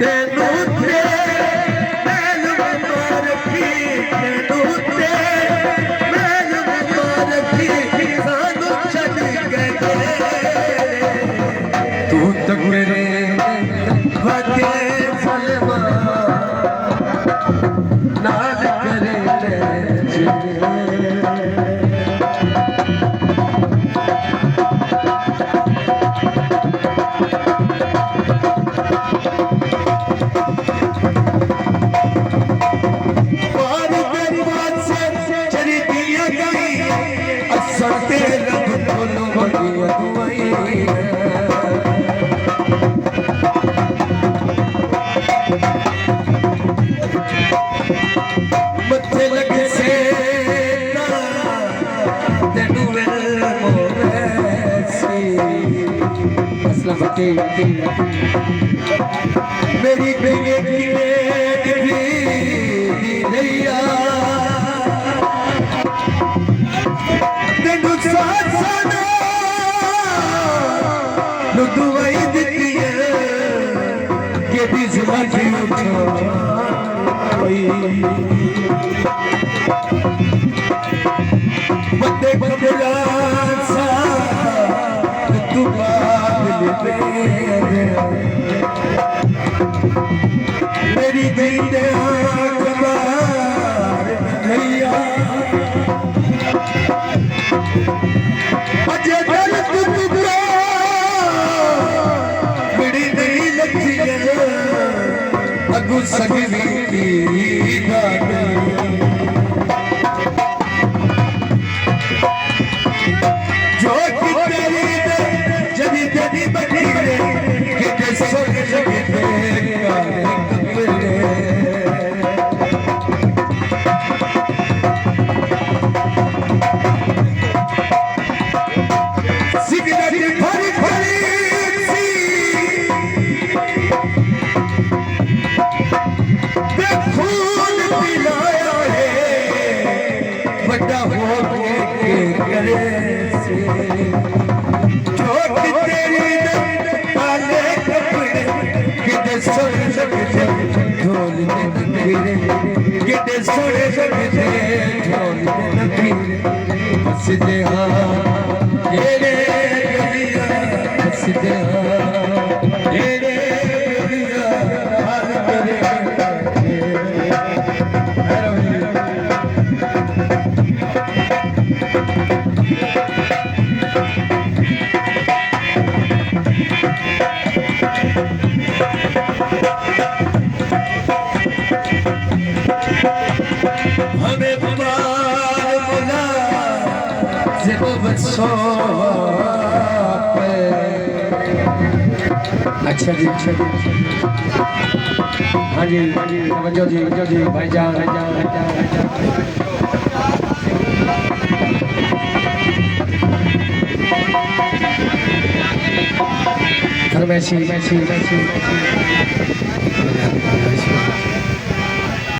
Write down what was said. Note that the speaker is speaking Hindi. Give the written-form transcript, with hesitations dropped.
तेनू ते मैल मुबारकी तेनू ते मैल मुबारकी सानू छड़ के तू तक मेरे वादे फलवा नाल करे मथे लगे से तेनू मेरी नैया तेनू दुआई दिती है कि जिंदगी बंदे बंदे तू मेरी बेटे भैया अजय दल टुकड़ा बड़ी नहीं लगती अगू सगवी जो तेरी जदी जदी बनी कि सोच लगे बड़ा हो करे से छोट तेरी काले कपड़े किते सोने लगते ढोल ने नखीरे किते सोने लगते ढोल ने नखीरे हंसते हाँ ये रे गलिया हंसते हाँ ये रे गलिया हाल करे हमें बुला जब बच्चों अच्छा जी हाँ जी समझो जी भाईजान मैसी